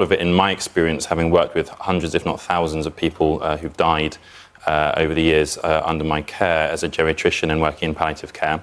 of it in my experience, having worked with hundreds, if not thousands, of people who've died over the years under my care as a geriatrician and working in palliative care.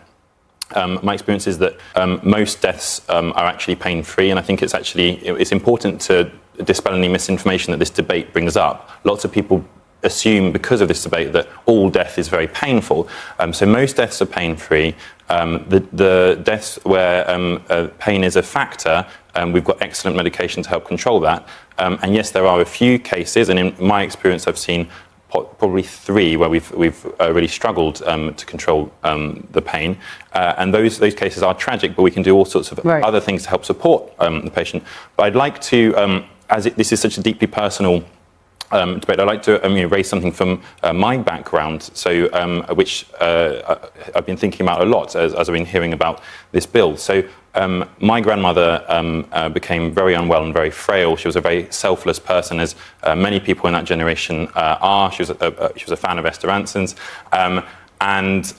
My experience is that most deaths are actually pain-free, and I think it's important to dispel any misinformation that this debate brings up. Lots of people assume, because of this debate, that all death is very painful. So most deaths are pain-free. The deaths where pain is a factor, we've got excellent medication to help control that. And yes, there are a few cases, and in my experience, I've seen probably 3 where we've really struggled to control the pain, and those cases are tragic. But we can do all sorts of other things to help support the patient. But I'd like to, this is such a deeply personal debate, I'd like to raise something from my background, so which I've been thinking about a lot as I've been hearing about this bill. So my grandmother became very unwell and very frail. She was a very selfless person, as many people in that generation are. She was a fan of Esther Ranson's. And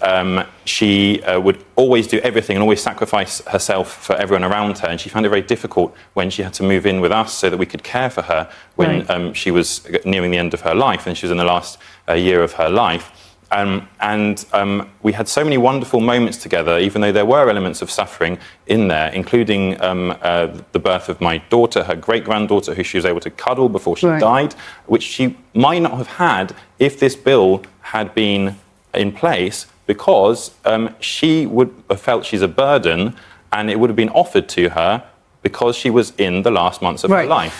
she would always do everything and always sacrifice herself for everyone around her. And she found it very difficult when she had to move in with us so that we could care for her when she was nearing the end of her life, and she was in the last year of her life. We had so many wonderful moments together, even though there were elements of suffering in there, including the birth of my daughter, her great-granddaughter, who she was able to cuddle before she died, which she might not have had if this bill had been in place, because she would have felt she's a burden, and it would have been offered to her because she was in the last months of her life.